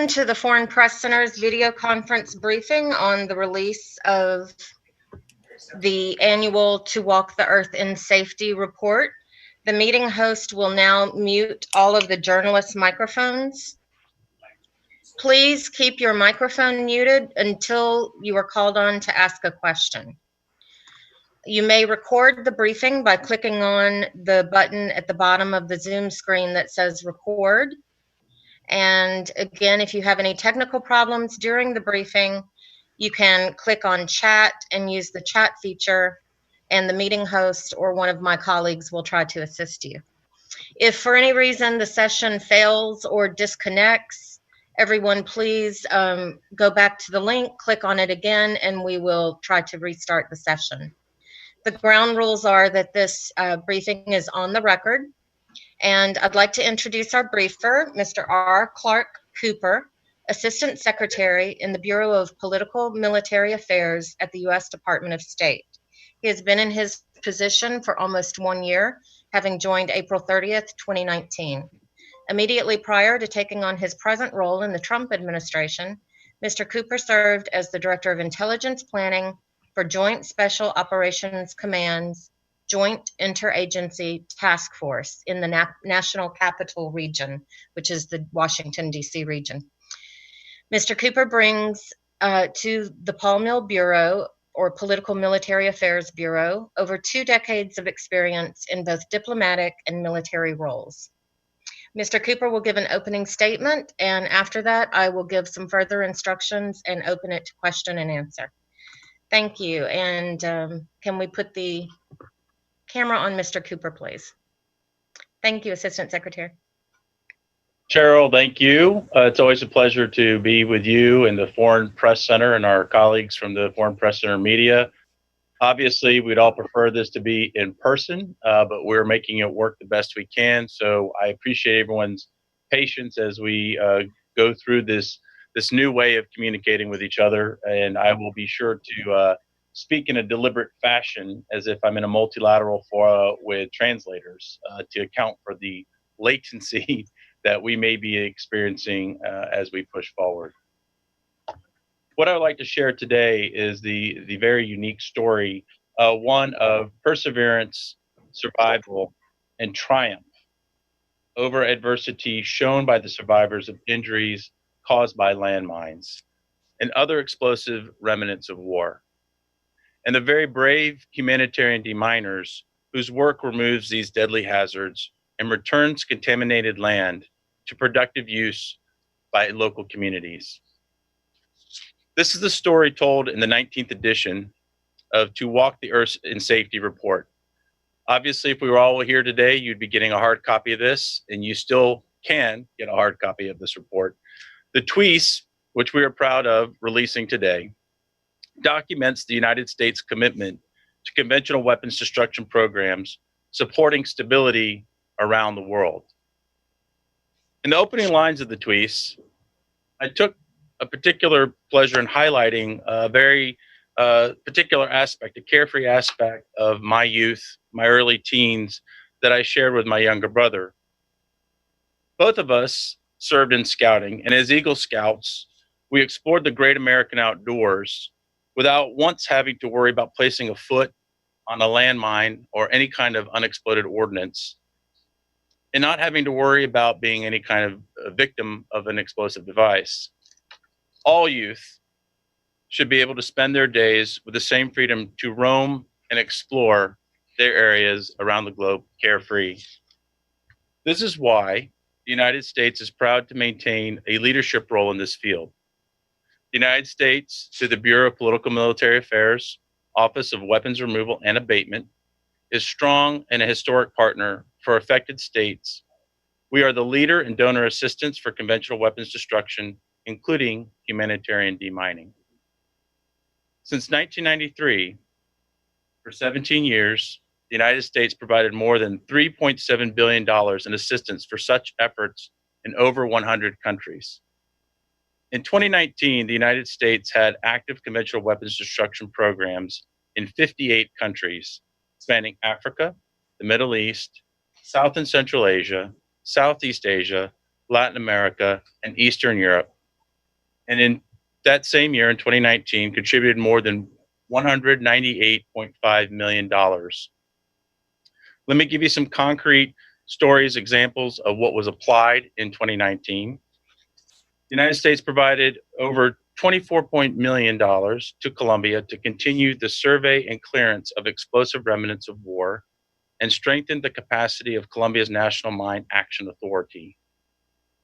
To the Foreign Press Center's video conference briefing on the release of the annual To Walk the Earth in Safety report. The meeting host will now mute all of the journalists' microphones. Please keep your microphone muted until you are called on to ask a question. You may record the briefing by clicking on the button at the bottom of the Zoom screen that says record. And again, if you have any technical problems during the briefing, you can click on chat and use the chat feature, and the meeting host or one of my colleagues will try to assist you. If for any reason the session fails or disconnects, everyone please go back to the link, click on it again, and we will try to restart the session. The ground rules are that this briefing is on the record, and I'd like to introduce our briefer, Mr. R. Clark Cooper, Assistant Secretary in the Bureau of Political Military Affairs at the U.S. Department of State. He has been in his position for almost 1 year, having joined April 30th, 2019. Immediately prior to taking on his present role in the Trump administration, Mr. Cooper served as the Director of Intelligence Planning for Joint Special Operations Command's Joint Interagency Task Force in the National Capital Region, which is the Washington, D.C. region. Mr. Cooper brings to the Paul Mill Bureau, or Political Military Affairs Bureau, over 2 decades of experience in both diplomatic and military roles. Mr. Cooper will give an opening statement, and after that, I will give some further instructions and open it to question and answer. Thank you, and can we put the camera on Mr. Cooper, please? Thank you, Assistant Secretary. Cheryl, thank you. It's always a pleasure to be with you and the Foreign Press Center and our colleagues from the Foreign Press Center Media. Obviously, we'd all prefer this to be in person, but we're making it work the best we can. So I appreciate everyone's patience as we go through this new way of communicating with each other. And I will be sure to speak in a deliberate fashion as if I'm in a multilateral forum with translators to account for the latency that we may be experiencing as we push forward. What I would like to share today is the very unique story, one of perseverance, survival, and triumph over adversity shown by the survivors of injuries caused by landmines and other explosive remnants of war, and the very brave humanitarian deminers whose work removes these deadly hazards and returns contaminated land to productive use by local communities. This is the story told in the 19th edition of To Walk the Earth in Safety report. Obviously, if we were all here today, you'd be getting a hard copy of this, and you still can get a hard copy of this report. The TWEIS, which we are proud of releasing today, documents the United States' commitment to conventional weapons destruction programs supporting stability around the world. In the opening lines of the TWEIS, I took a particular pleasure in highlighting a very particular aspect, a carefree aspect of my youth, my early teens, that I shared with my younger brother. Both of us served in scouting, and as Eagle Scouts, we explored the great American outdoors without once having to worry about placing a foot on a landmine or any kind of unexploded ordnance, and not having to worry about being any kind of victim of an explosive device. All youth should be able to spend their days with the same freedom to roam and explore their areas around the globe carefree. This is why the United States is proud to maintain a leadership role in this field. The United States, through the Bureau of Political Military Affairs, Office of Weapons Removal and Abatement, is strong and a historic partner for affected states. We are the leader in donor assistance for conventional weapons destruction, including humanitarian demining. Since 1993, for 17 years, the United States provided more than $3.7 billion in assistance for such efforts in over 100 countries. In 2019, the United States had active conventional weapons destruction programs in 58 countries, spanning Africa, the Middle East, South and Central Asia, Southeast Asia, Latin America, and Eastern Europe, and in that same year, in 2019, contributed more than $198.5 million. Let me give you some concrete stories, examples of what was applied in 2019. The United States provided over $24 million to Colombia to continue the survey and clearance of explosive remnants of war and strengthen the capacity of Colombia's National Mine Action Authority.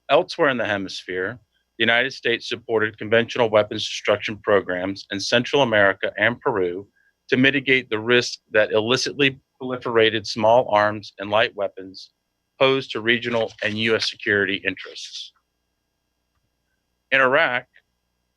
Elsewhere in the hemisphere, the United States supported conventional weapons destruction programs in Central America and Peru to mitigate the risk that illicitly proliferated small arms and light weapons pose to regional and U.S. security interests. In Iraq,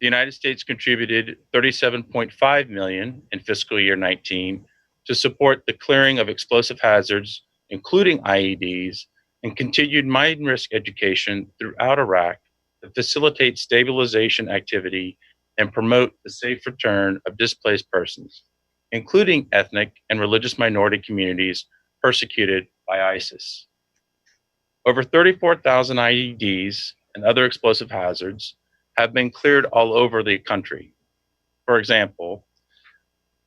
the United States contributed $37.5 million in fiscal year 19 to support the clearing of explosive hazards, including IEDs, and continued mine risk education throughout Iraq to facilitate stabilization activity and promote the safe return of displaced persons, including ethnic and religious minority communities persecuted by ISIS. Over 34,000 IEDs and other explosive hazards have been cleared all over the country. For example,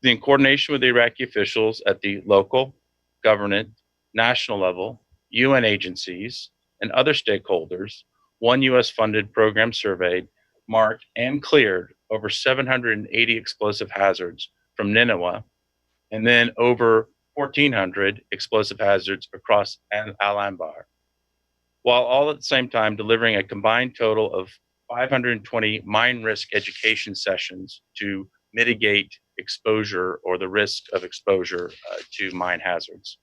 in coordination with the Iraqi officials at the local, government, national level, UN agencies, and other stakeholders, one US funded program surveyed, marked, and cleared over 780 explosive hazards from Nineveh, and then over 1,400 explosive hazards across Al Anbar, while all at the same time delivering a combined total of 520 mine risk education sessions to mitigate exposure or the risk of exposure to mine hazards.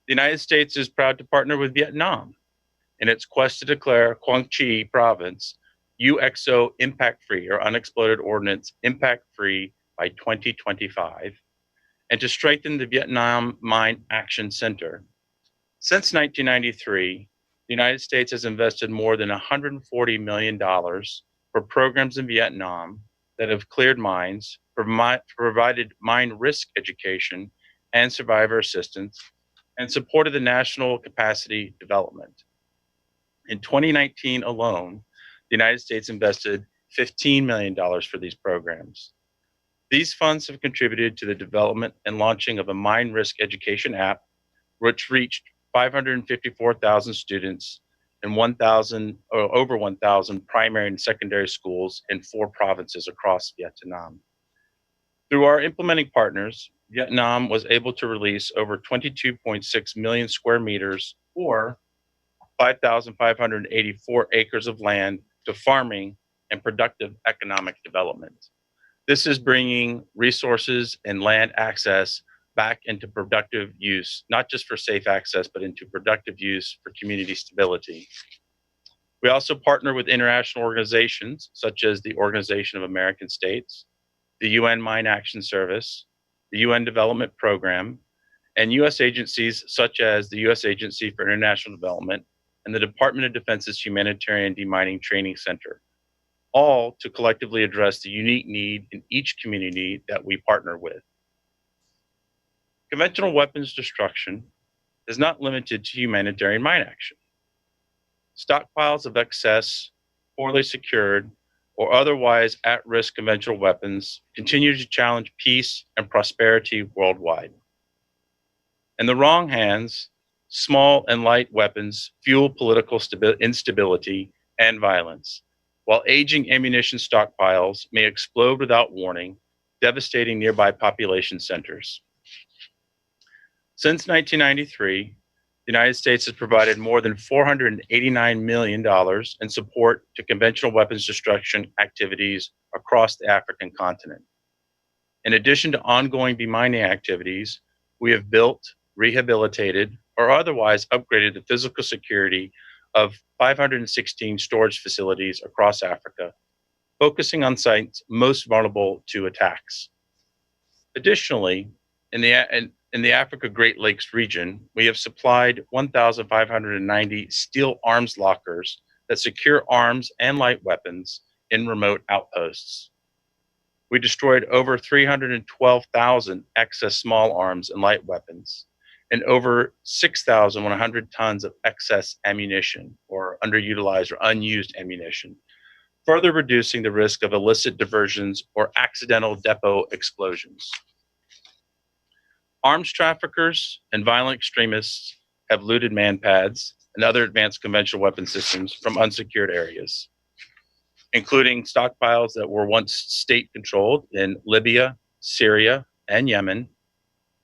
The United States is proud to partner with Vietnam in its quest to declare Quang Tri province UXO impact-free or unexploded ordnance impact-free by 2025, and to strengthen the Vietnam Mine Action Center. Since 1993, the United States has invested more than $140 million for programs in Vietnam that have cleared mines, provided mine risk education and survivor assistance, and supported the national capacity development. In 2019 alone, the United States invested $15 million for these programs. These funds have contributed to the development and launching of a mine risk education app, which reached 554,000 students in over 1,000 primary and secondary schools in 4 provinces across Vietnam. Through our implementing partners, Vietnam was able to release over 22.6 million square meters or 5,584 acres of land to farming and productive economic development. This is bringing resources and land access back into productive use, not just for safe access, but into productive use for community stability. We also partner with international organizations such as the Organization of American States, the UN Mine Action Service, the UN Development Program, and US agencies such as the US Agency for International Development and the Department of Defense's Humanitarian Demining Training Center, all to collectively address the unique need in each community that we partner with. Conventional weapons destruction is not limited to humanitarian mine action. Stockpiles of excess, poorly secured, or otherwise at-risk conventional weapons continue to challenge peace and prosperity worldwide. In the wrong hands, small and light weapons fuel political instability and violence, while aging ammunition stockpiles may explode without warning, devastating nearby population centers. Since 1993, the United States has provided more than $489 million in support to conventional weapons destruction activities across the African continent. In addition to ongoing demining activities, we have built, rehabilitated, or otherwise upgraded the physical security of 516 storage facilities across Africa, focusing on sites most vulnerable to attacks. Additionally, in the Africa Great Lakes region, we have supplied 1,590 steel arms lockers that secure arms and light weapons in remote outposts. We destroyed over 312,000 excess small arms and light weapons and over 6,100 tons of excess ammunition or underutilized or unused ammunition further reducing the risk of illicit diversions or accidental depot explosions. Arms traffickers and violent extremists have looted manpads and other advanced conventional weapon systems from unsecured areas, including stockpiles that were once state-controlled in Libya, Syria, and Yemen,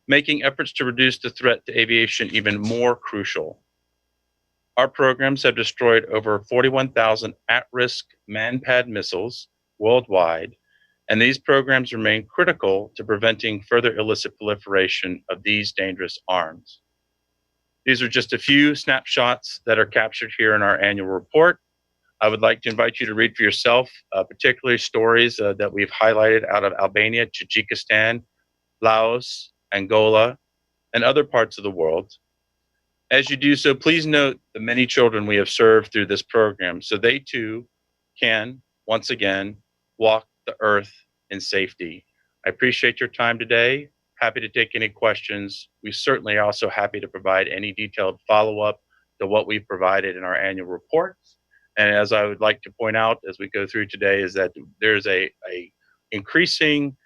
making efforts to reduce the threat to aviation even more crucial. Our programs have destroyed over 41,000 at-risk manpad missiles worldwide, and these programs remain critical to preventing further illicit proliferation of these dangerous arms. These are just a few snapshots that are captured here in our annual report. I would like to invite you to read for yourself, particularly stories that we've highlighted out of Albania, Tajikistan, Laos, Angola, and other parts of the world. As you do so, please note the many children we have served through this program so they too can, once again, walk the earth in safety. I appreciate your time today. Happy to take any questions. We certainly are also happy to provide any detailed follow-up to what we've provided in our annual reports. And as I would like to point out as we go through today is that there's a increasing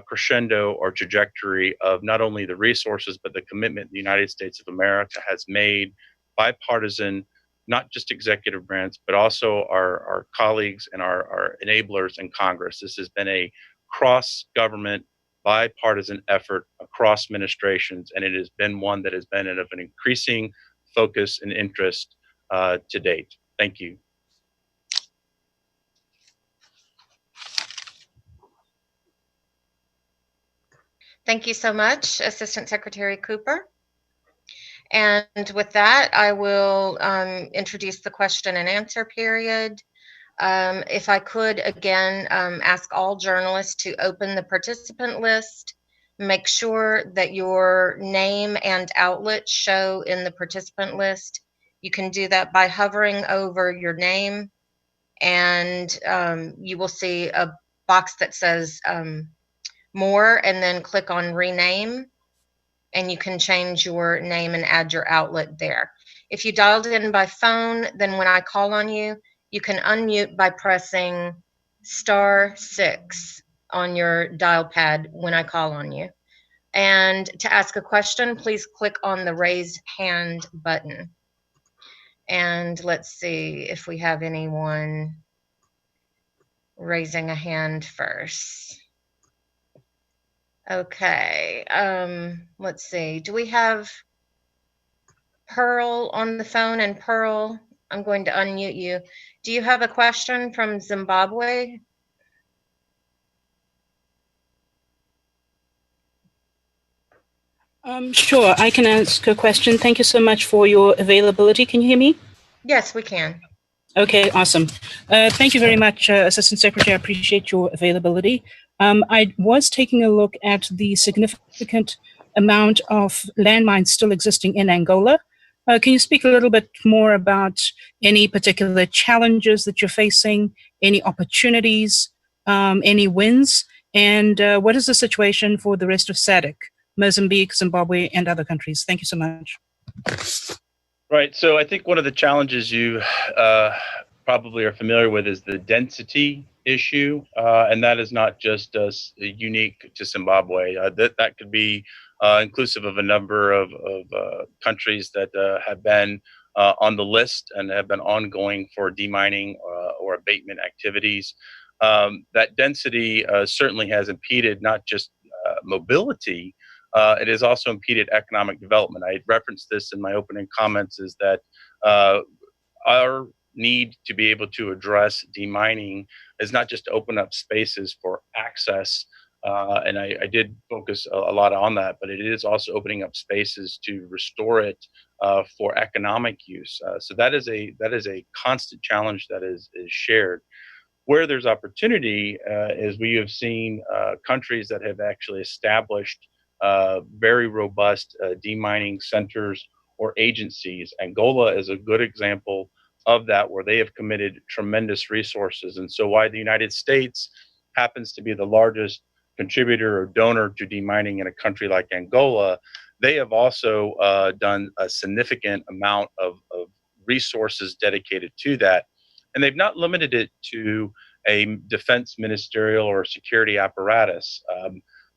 crescendo or trajectory of not only the resources, but the commitment the United States of America has made, bipartisan, not just executive branch, but also our colleagues and our enablers in Congress. This has been a cross-government, bipartisan effort across administrations, and it has been one that has been of an increasing focus and interest to date. Thank you. Thank you so much, Assistant Secretary Cooper. And with that, I will introduce the question and answer period. If I could, again, ask all journalists to open the participant list, make sure that your name and outlet show in the participant list. You can do that by hovering over your name, and you will see a box that says more, and then click on rename, and you can change your name and add your outlet there. If you dialed in by phone, then when I call on you, you can unmute by pressing *6 on your dial pad when I call on you. And to ask a question, please click on the raise hand button. And let's see if we have anyone raising a hand first. Okay, let's see. Do we have Pearl on the phone? And Pearl, I'm going to unmute you. Do you have a question from Zimbabwe? Sure, I can ask a question. Thank you so much for your availability. Can you hear me? Yes, we can. Okay, awesome. Thank you very much, Assistant Secretary. I appreciate your availability. I was taking a look at the significant amount of landmines still existing in Angola. Can you speak a little bit more about any particular challenges that you're facing, any opportunities, any wins, and what is the situation for the rest of SADC, Mozambique, Zimbabwe, and other countries? Thank you so much. Right. So I think one of the challenges you probably are familiar with is the density issue, and that is not just unique to Zimbabwe. That could be inclusive of a number of countries that have been on the list and have been ongoing for demining or abatement activities. That density certainly has impeded not just mobility, it has also impeded economic development. I referenced this in my opening comments, is that our need to be able to address demining is not just to open up spaces for access, and I did focus a lot on that, but it is also opening up spaces to restore it for economic use. So that is a constant challenge that is shared. Where there's opportunity is we have seen countries that have actually established very robust demining centers or agencies. Angola is a good example of that, where they have committed tremendous resources. And so while the United States happens to be the largest contributor or donor to demining in a country like Angola, they have also done a significant amount of resources dedicated to that. And they've not limited it to a defense ministerial or security apparatus.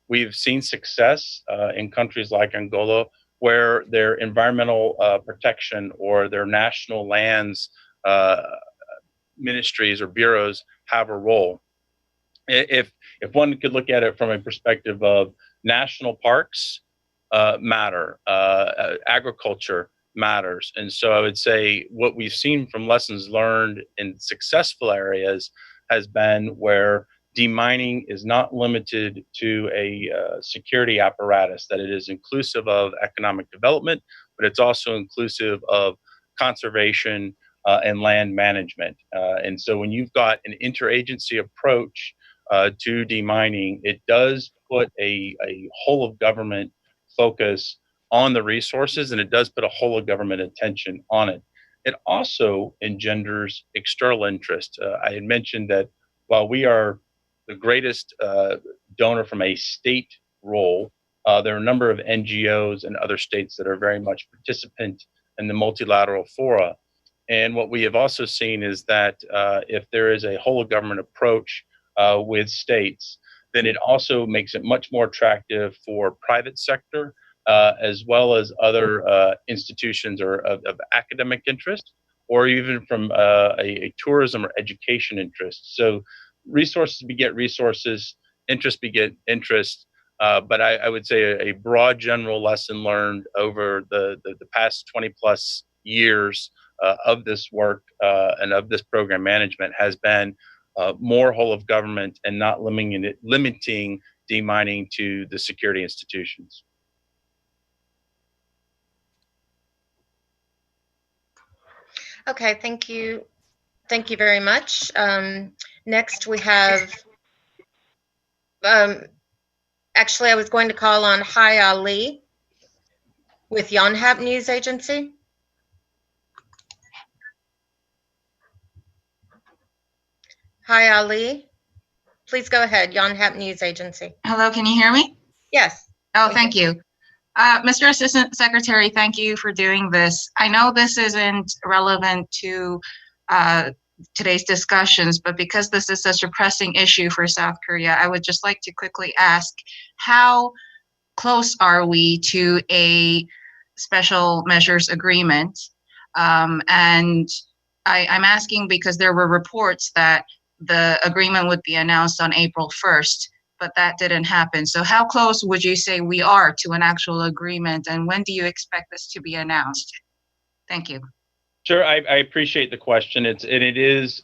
We've seen success in countries like Angola, where their environmental protection or their national lands ministries or bureaus have a role. If one could look at it from a perspective of national parks matter, agriculture matters, and so I would say what we've seen from lessons learned in successful areas has been where demining is not limited to a security apparatus, that it is inclusive of economic development, but it's also inclusive of conservation and land management. And so when you've got an interagency approach to demining, it does put a whole of government focus on the resources, and it does put a whole of government attention on it. It also engenders external interest. I had mentioned that while we are the greatest donor from a state role, there are a number of NGOs and other states that are very much participant in the multilateral fora. And what we have also seen is that if there is a whole of government approach with states, then it also makes it much more attractive for private sector as well as other institutions or of academic interest, or even from a tourism or education interest. So resources beget resources, interest beget interest. But I would say a broad general lesson learned over the past 20 plus years of this work and of this program management has been more whole of government and not limiting demining to the security institutions. Okay, thank you. Thank you very much. Next we have, actually I was going to call on Hi Ali with Yonhap News Agency. Hi Ali, please go ahead, Yonhap News Agency. Hello, can you hear me? Yes. Oh, thank you. Mr. Assistant Secretary, thank you for doing this. I know this isn't relevant to today's discussions, but because this is such a pressing issue for South Korea, I would just like to quickly ask, how close are we to a special measures agreement? And I'm asking because there were reports that the agreement would be announced on April 1st, but that didn't happen. So how close would you say we are to an actual agreement, and when do you expect this to be announced? Thank you. Sure, I appreciate the question. It is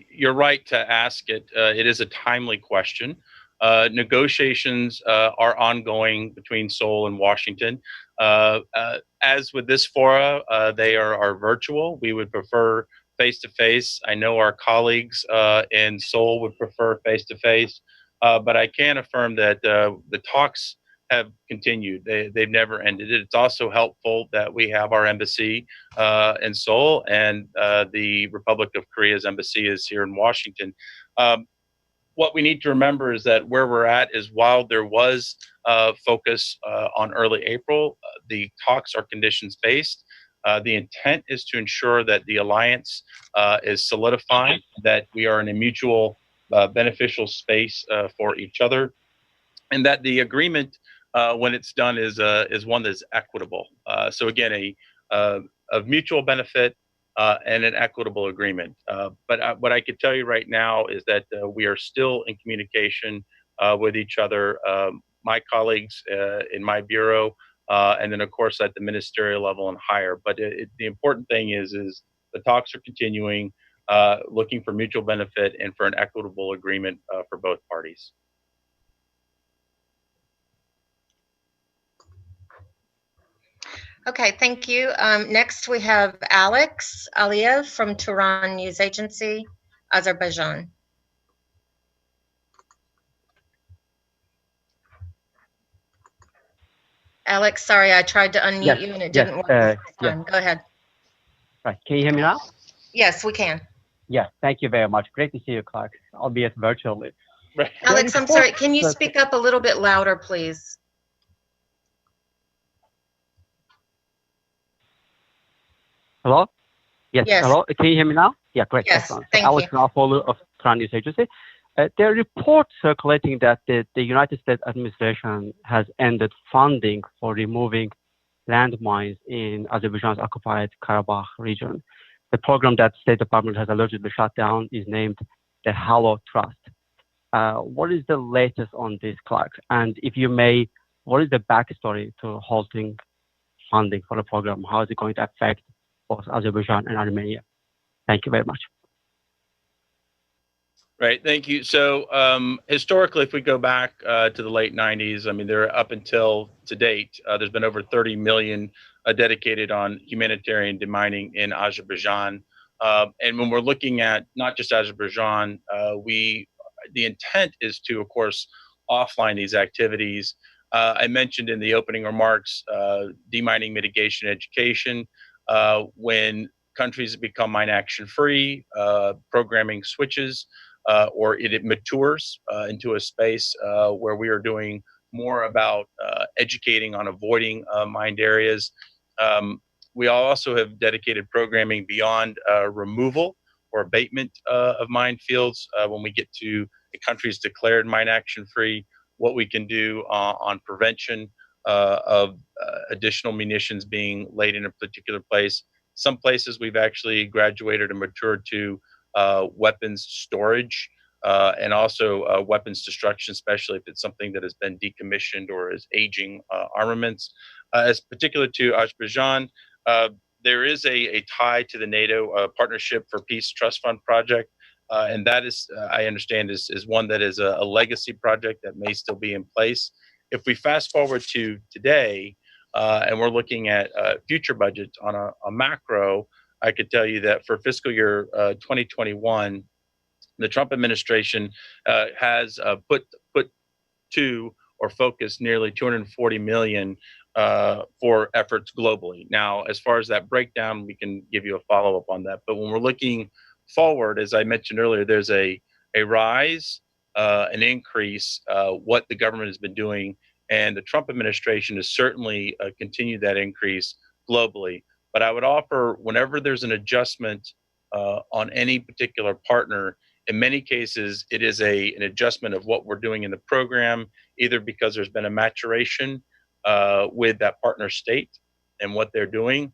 you're right to ask it. It is a timely question. Negotiations are ongoing between Seoul and Washington. As with this fora, they are virtual. We would prefer face-to-face. I know our colleagues in Seoul would prefer face-to-face, but I can affirm that the talks have continued. They've never ended. It's also helpful that we have our embassy in Seoul, and the Republic of Korea's embassy is here in Washington. What we need to remember is that where we're at is, while there was focus on early April, the talks are conditions based. The intent is to ensure that the alliance is solidified, that we are in a mutual beneficial space for each other, and that the agreement, when it's done, is one that's equitable. So again, of mutual benefit and an equitable agreement. But what I could tell you right now is that we are still in communication with each other, my colleagues in my bureau, and then of course at the ministerial level and higher. But the important thing is the talks are continuing, looking for mutual benefit and for an equitable agreement for both parties. Okay, thank you. Next we have Alex Aliyev from Tehran News Agency, Azerbaijan. Alex, sorry, I tried to unmute you and it didn't work this time. Go ahead. Right. Can you hear me now? Yes, we can. Yeah, thank you very much. Great to see you, Clark, albeit virtually. Right. Alex, I'm sorry, can you speak up a little bit louder, please? Hello? Yes. Yes. Hello? Can you hear me now? Yeah, great. Yes, Excellent. thank Alex you. Garofalo of Australian News Agency. There are reports circulating that the United States administration has ended funding for removing landmines in Azerbaijan's occupied Karabakh region. The program that State Department has allegedly shut down is named the Hallow Trust. What is the latest on this, Clark? And if you may, what is the backstory to halting funding for the program? How is it going to affect both Azerbaijan and Armenia? Thank you very much. Right, thank you. So historically, if we go back to the late 90s, I mean, there up until to date, there's been over 30 million dedicated on humanitarian demining in Azerbaijan. And when we're looking at not just Azerbaijan, the intent is to, of course, offline these activities. I mentioned in the opening remarks, demining mitigation education. When countries become mine action free, programming switches, or it matures into a space where we are doing more about educating on avoiding mined areas. We also have dedicated programming beyond removal or abatement of minefields when we get to a country's declared mine action free, what we can do on prevention of additional munitions being laid in a particular place. Some places we've actually graduated and matured to weapons storage and also weapons destruction, especially if it's something that has been decommissioned or is aging armaments. As particular to Azerbaijan, there is a tie to the NATO Partnership for Peace Trust Fund project. And that is, I understand, is one that is a legacy project that may still be in place. If we fast forward to today, and we're looking at future budgets on a macro, I could tell you that for fiscal year 2021, the Trump administration has put to or focused nearly 240 million for efforts globally. Now, as far as that breakdown, we can give you a follow-up on that. But when we're looking forward, as I mentioned earlier, there's a rise, an increase, what the government has been doing, and the Trump administration has certainly continued that increase globally. But I would offer, whenever there's an adjustment on any particular partner, in many cases, it is an adjustment of what we're doing in the program, either because there's been a maturation with that partner state and what they're doing,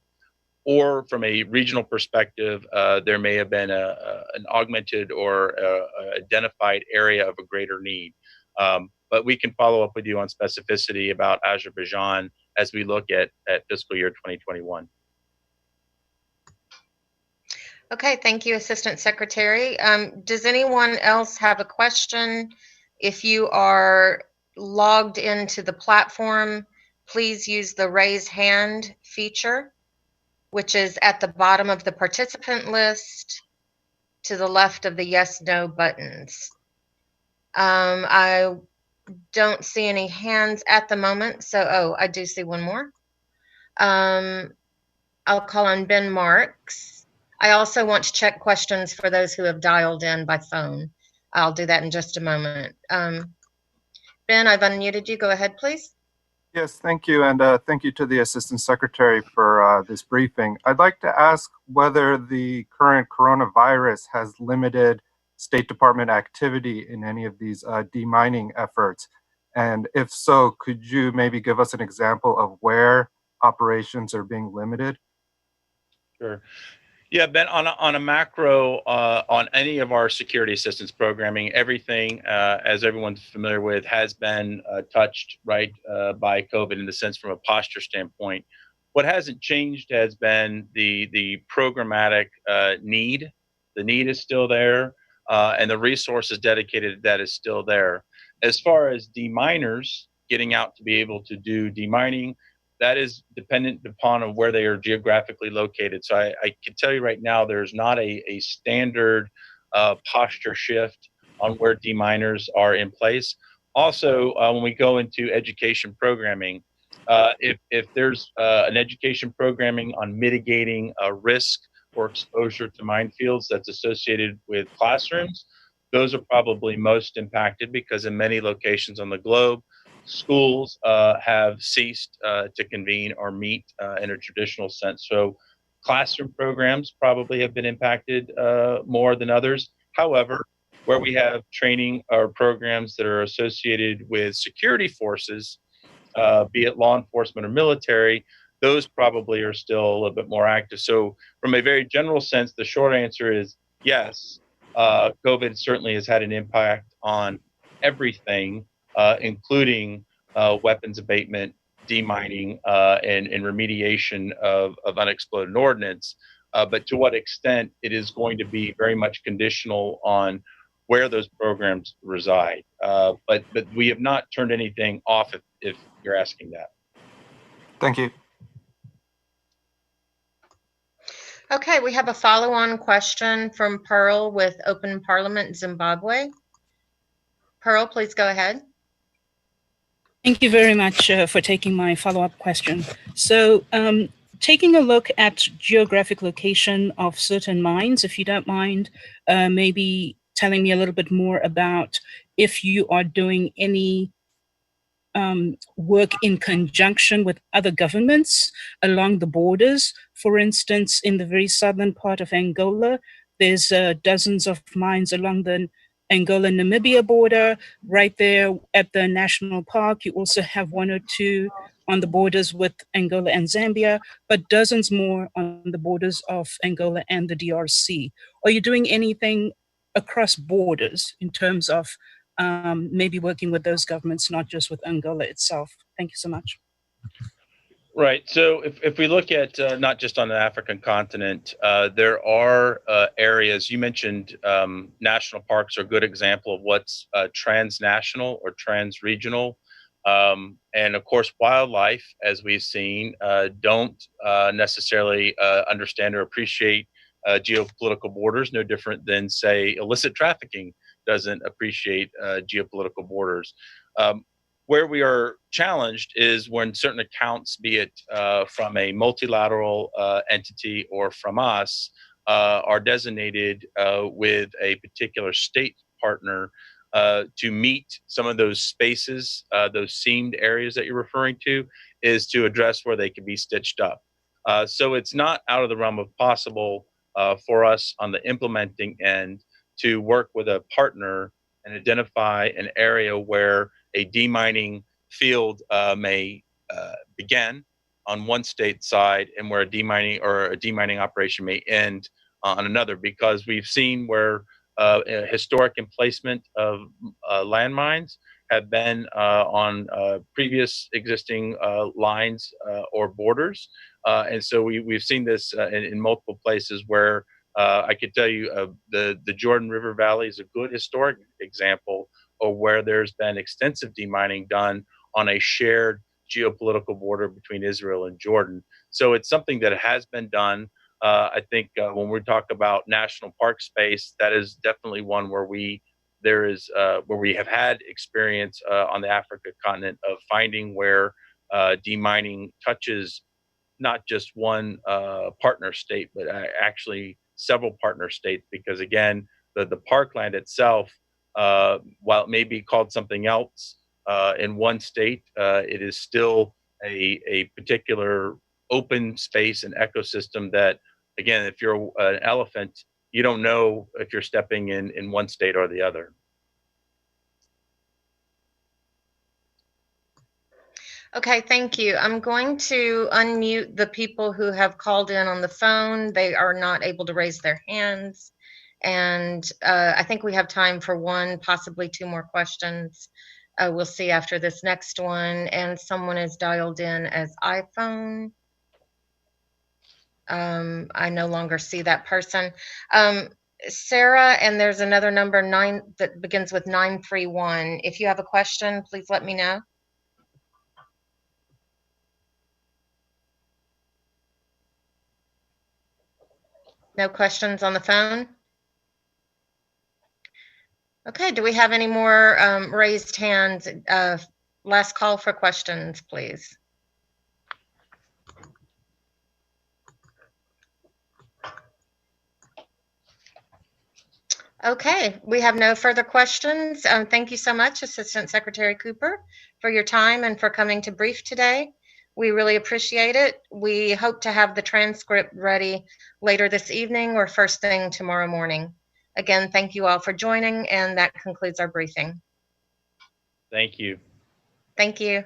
or from a regional perspective, there may have been an augmented or identified area of a greater need. But we can follow up with you on specificity about Azerbaijan as we look at fiscal year 2021. Okay, thank you, Assistant Secretary. Does anyone else have a question? If you are logged into the platform, please use the raise hand feature, which is at the bottom of the participant list to the left of the yes, no buttons. I don't see any hands at the moment, so, I do see one more. I'll call on Ben Marks. I also want to check questions for those who have dialed in by phone. I'll do that in just a moment. Ben, I've unmuted you. Go ahead, please. Yes, thank you. And thank you to the Assistant Secretary for this briefing. I'd like to ask whether the current coronavirus has limited State Department activity in any of these demining efforts. And if so, could you maybe give us an example of where operations are being limited? Sure. Yeah, Ben, on a macro, on any of our security assistance programming, everything, as everyone's familiar with, has been touched, right, by COVID in the sense from a posture standpoint. What hasn't changed has been the programmatic need. The need is still there, and the resources dedicated to that is still there. As far as deminers getting out to be able to do demining, that is dependent upon where they are geographically located. So I can tell you right now, there's not a standard posture shift on where deminers are in place. Also, when we go into education programming, if there's an education programming on mitigating risk or exposure to minefields that's associated with classrooms, those are probably most impacted because in many locations on the globe, schools have ceased to convene or meet in a traditional sense. So classroom programs probably have been impacted more than others. However, where we have training or programs that are associated with security forces, be it law enforcement or military, those probably are still a little bit more active. So from a very general sense, the short answer is yes, COVID certainly has had an impact on everything, including weapons abatement, demining, and remediation of unexploded ordnance. But to what extent it is going to be very much conditional on where those programs reside. But we have not turned anything off if you're asking that. Thank you. Okay, we have a follow-on question from Pearl with Open Parliament Zimbabwe. Pearl, please go ahead. Thank you very much for taking my follow-up question. So taking a look at geographic location of certain mines, if you don't mind, maybe telling me a little bit more about if you are doing any work in conjunction with other governments along the borders. For instance, in the very southern part of Angola, there's dozens of mines along the Angola-Namibia border. Right there at the national park, you also have one or two on the borders with Angola and Zambia, but dozens more on the borders of Angola and the DRC. Are you doing anything across borders in terms of maybe working with those governments, not just with Angola itself? Thank you so much. Right. So if we look at not just on the African continent, there are areas, you mentioned national parks are a good example of what's transnational or transregional. And of course, wildlife, as we've seen, don't necessarily understand or appreciate geopolitical borders, no different than, say, illicit trafficking doesn't appreciate geopolitical borders. Where we are challenged is when certain accounts, be it from a multilateral entity or from us, are designated with a particular state partner to meet some of those spaces, those seamed areas that you're referring to, is to address where they can be stitched up. So it's not out of the realm of possible for us on the implementing end to work with a partner and identify an area where a demining field may begin on one state side and where a demining operation may end on another, because we've seen where historic emplacement of landmines have been on previous existing lines or borders. And so we've seen this in multiple places where I could tell you the Jordan River Valley is a good historic example of where there's been extensive demining done on a shared geopolitical border between Israel and Jordan. So it's something that has been done. I think when we talk about national park space, that is definitely one where we have had experience on the Africa continent of finding where demining touches not just one partner state, but actually several partner states, because again, the parkland itself, while it may be called something else in one state, it is still a particular open space and ecosystem that, again, if you're an elephant, you don't know if you're stepping in one state or the other. Okay, thank you. I'm going to unmute the people who have called in on the phone. They are not able to raise their hands. And I think we have time for one, possibly two more questions. We'll see after this next one. And someone is dialed in as iPhone. I no longer see that person. Sarah, and there's another number that begins with 931. If you have a question, please let me know. No questions on the phone? Okay, do we have any more raised hands? Last call for questions, please. Okay, we have no further questions. Thank you so much, Assistant Secretary Cooper, for your time and for coming to brief today. We really appreciate it. We hope to have the transcript ready later this evening or first thing tomorrow morning. Again, thank you all for joining, and that concludes our briefing. Thank you. Thank you.